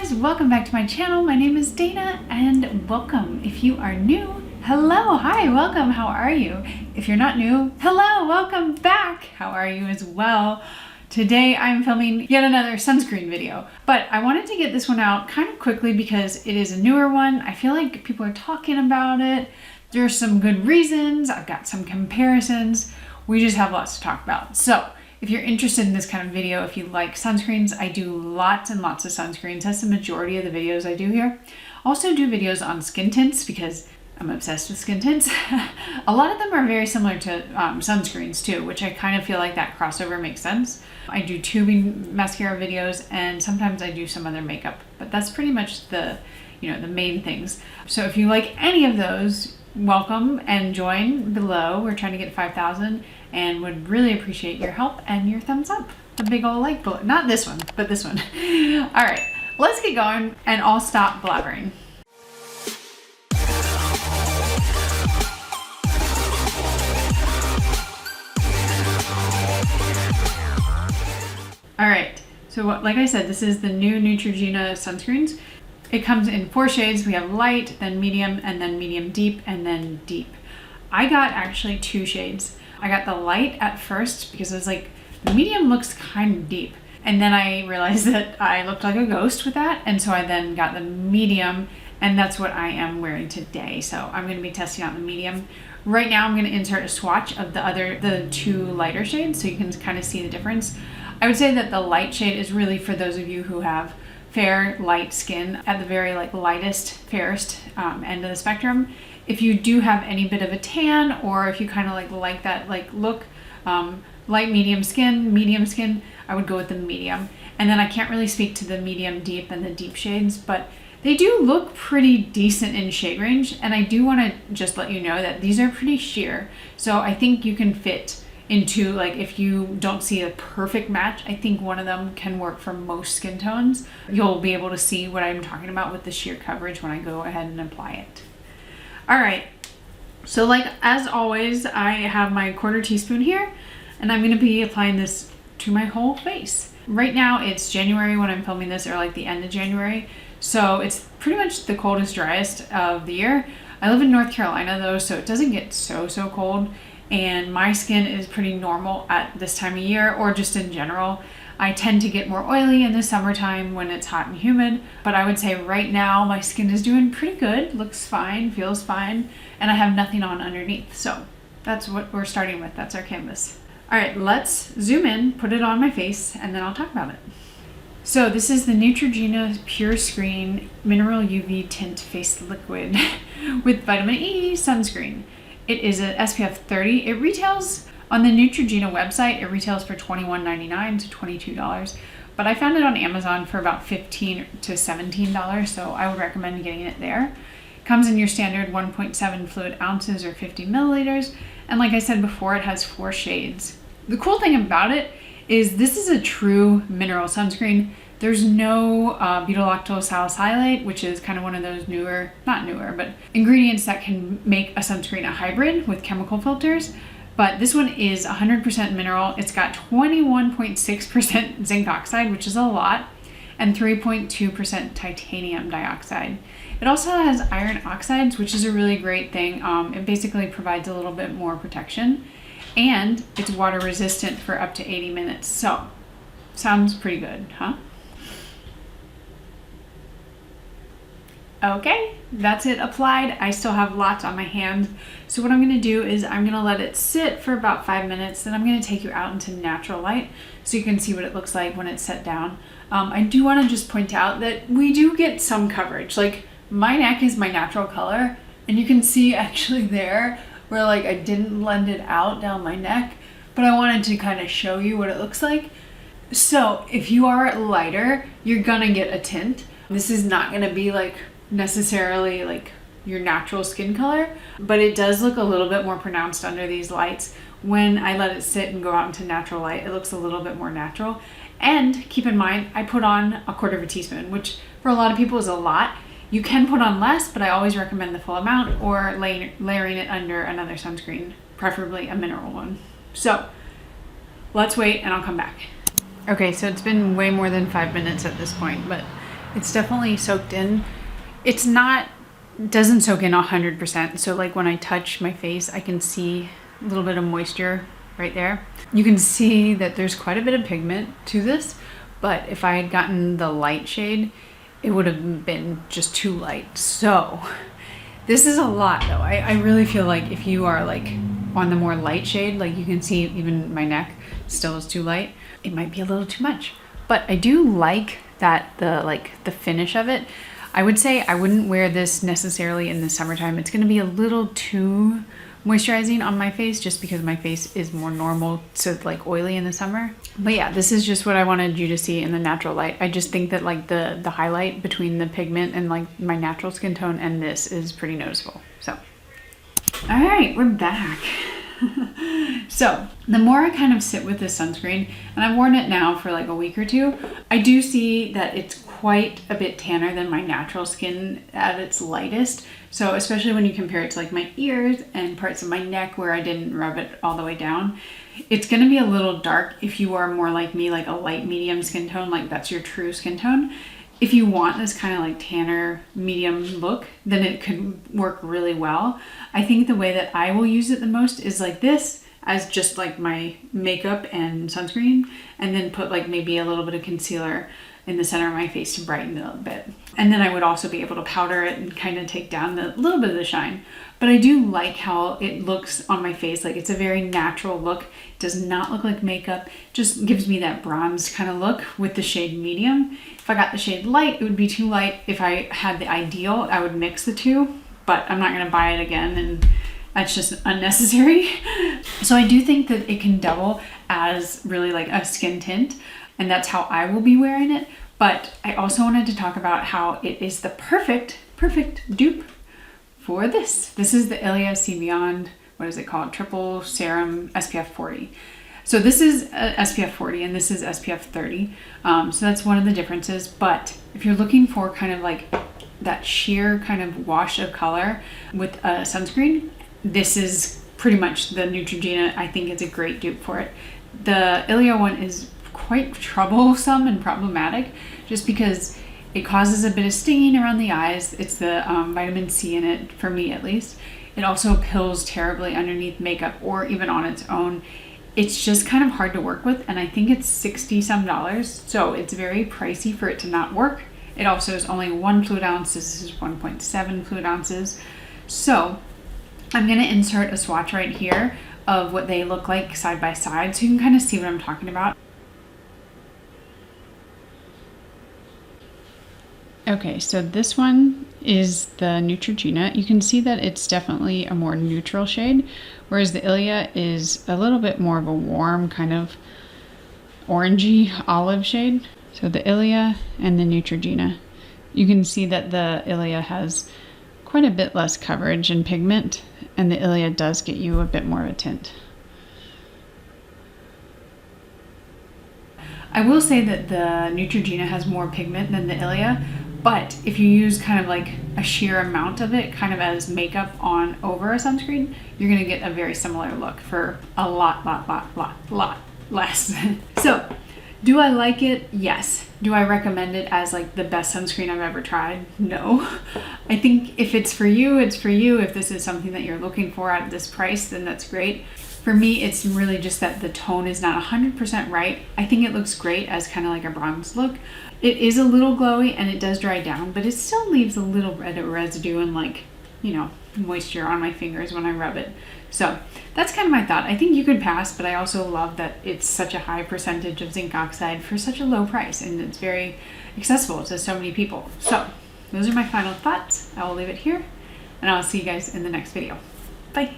guys, welcome back to my channel. My name is Dana and welcome. If you are new, hello, hi, welcome, how are you? If you're not new, hello, welcome back. How are you as well? Today I'm filming yet another sunscreen video, but I wanted to get this one out kind of quickly because it is a newer one. I feel like people are talking about it. There's some good reasons. I've got some comparisons. We just have lots to talk about. So if you're interested in this kind of video, if you like sunscreens, I do lots and lots of sunscreens. That's the majority of the videos I do here. Also do videos on skin tints because I'm obsessed with skin tints. A lot of them are very similar to sunscreens too, which I kind of feel like that crossover makes sense. I do tubing mascara videos and sometimes I do some other makeup, but that's pretty much the main things. So if you like any of those, welcome and join below. We're trying to get 5,000 and would really appreciate your help and your thumbs up. A big old like bullet. Not this one, but this one. All right, let's get going and I'll stop blabbering. All right, so like I said, this is the new Neutrogena sunscreens. It comes in 4 shades. We have light, then medium, and then medium deep, and then deep. I got actually 2 shades. I got the light at first because I was like, the medium looks kind of deep. And then I realized that I looked like a ghost with that. And so I then got the medium, and that's what I am wearing today. So I'm gonna be testing out the medium. Right now I'm gonna insert a swatch of the 2 lighter shades so you can kind of see the difference. I would say that the light shade is really for those of you who have fair, light skin at the very lightest, fairest end of the spectrum. If you do have any bit of a tan, or if you kind of like that look, light medium skin, I would go with the medium. And then I can't really speak to the medium deep and the deep shades, but they do look pretty decent in shade range. And I do want to just let you know that these are pretty sheer. So I think you can fit into, if you don't see a perfect match, I think one of them can work for most skin tones. You'll be able to see what I'm talking about with the sheer coverage when I go ahead and apply it. All right, so as always, I have my 1/4 teaspoon here, and I'm gonna be applying this to my whole face. Right now it's January when I'm filming this, or the end of January, so it's pretty much the coldest, driest of the year. I live in North Carolina though, so it doesn't get so cold. And my skin is pretty normal at this time of year, or just in general. I tend to get more oily in the summertime when it's hot and humid, but I would say right now my skin is doing pretty good, looks fine, feels fine, and I have nothing on underneath. So that's what we're starting with, that's our canvas. All right, let's zoom in, put it on my face, and then I'll talk about it. So this is the Neutrogena Pure Screen Mineral UV Tint Face Liquid with Vitamin E Sunscreen. It is an SPF 30. It retails on the Neutrogena website. It retails for $21.99 to $22, but I found it on Amazon for about $15 to $17, so I would recommend getting it there. It comes in your standard 1.7 fluid ounces or 50 milliliters, and like I said before, it has 4 shades. The cool thing about it is this is a true mineral sunscreen. There's no butylactose salicylate, which is kind of one of those not newer, but ingredients that can make a sunscreen a hybrid with chemical filters. But this one is 100% mineral. It's got 21.6% zinc oxide, which is a lot, and 3.2% titanium dioxide. It also has iron oxides, which is a really great thing. It basically provides a little bit more protection, and it's water resistant for up to 80 minutes. So, sounds pretty good, huh? Okay, that's it applied. I still have lots on my hands. So what I'm gonna do is I'm gonna let it sit for about 5 minutes, then I'm gonna take you out into natural light so you can see what it looks like when it's set down. I do wanna just point out that we do get some coverage. My neck is my natural color, and you can see actually there where I didn't blend it out down my neck, but I wanted to kind of show you what it looks like. So if you are lighter, you're gonna get a tint. This is not gonna be necessarily your natural skin color, but it does look a little bit more pronounced under these lights. When I let it sit and go out into natural light, it looks a little bit more natural. And keep in mind, I put on 1/4 teaspoon, which for a lot of people is a lot. You can put on less, but I always recommend the full amount, or layering it under another sunscreen, preferably a mineral one. So let's wait and I'll come back. Okay, so it's been way more than 5 minutes at this point, but It's definitely soaked in. It's not, doesn't soak in 100%. So like when I touch my face, I can see a little bit of moisture right there. You can see that there's quite a bit of pigment to this, but if I had gotten the light shade, it would have been just too light. So this is a lot though. I really feel like if you are like on the more light shade, like you can see even my neck still is too light, it might be a little too much. But I do like that the finish of it. I would say I wouldn't wear this necessarily in the summertime. It's gonna be a little too moisturizing on my face just because my face is more normal to like oily in the summer. But yeah, this is just what I wanted you to see in the natural light. I just think that like the highlight between the pigment and like my natural skin tone and this is pretty noticeable. So, all right, we're back. So the more I kind of sit with this sunscreen, and I've worn it now for like a week or two, I do see that it's quite a bit tanner than my natural skin at its lightest. So especially when you compare it to like my ears and parts of my neck where I didn't rub it all the way down, it's going to be a little dark if you are more like me, like a light medium skin tone, like that's your true skin tone. If you want this kind of like tanner medium look, then it could work really well. I think the way that I will use it the most is like this as just like my makeup and sunscreen, and then put like maybe a little bit of concealer in the center of my face to brighten it a bit. And then I would also be able to powder it and kind of take down the little bit of the shine. But I do like how it looks on my face. Like it's a very natural look. It does not look like makeup. Just gives me that bronze kind of look with the shade medium. If I got the shade light, it would be too light. If I had the ideal, I would mix the two, but I'm not gonna buy it again, and that's just unnecessary. So I do think that it can double as really like a skin tint, and that's how I will be wearing it. But I also wanted to talk about how it is the perfect dupe for this. This is the Ilia See Beyond, what is it called? Triple Serum SPF 40. So this is SPF 40 and this is SPF 30. So that's one of the differences. But if you're looking for kind of like that sheer kind of wash of color with a sunscreen, this is pretty much the Neutrogena. I think it's a great dupe for it. The Ilia one is quite troublesome and problematic just because it causes a bit of stinging around the eyes. It's the vitamin C in it, for me at least. It also pills terribly underneath makeup or even on its own. It's just kind of hard to work with, and I think it's $60 some, so it's very pricey for it to not work. It also is only 1 fluid ounce. This is 1.7 fluid ounces. So I'm gonna insert a swatch right here of what they look like side by side so you can kind of see what I'm talking about. Okay, so this one is the Neutrogena. You can see that it's definitely a more neutral shade, whereas the Ilia is a little bit more of a warm kind of orangey olive shade. So the Ilia and the Neutrogena. You can see that the Ilia has quite a bit less coverage and pigment, and the Ilia does get you a bit more of a tint. I will say that the Neutrogena has more pigment than the Ilia, but if you use kind of like a sheer amount of it, kind of as makeup on over a sunscreen, you're gonna get a very similar look for a lot less. So, do I like it? Yes. Do I recommend it as like the best sunscreen I've ever tried? No. I think if it's for you, it's for you. If this is something that you're looking for at this price, then that's great. For me, it's really just that the tone is not 100% right. I think it looks great as kind of like a bronze look. It is a little glowy and it does dry down, but it still leaves a little bit of residue and like, you know, moisture on my fingers when I rub it. So that's kind of my thought. I think you could pass, but I also love that it's such a high percentage of zinc oxide for such a low price, and it's very accessible to so many people. So those are my final thoughts. I will leave it here, and I'll see you guys in the next video. Bye.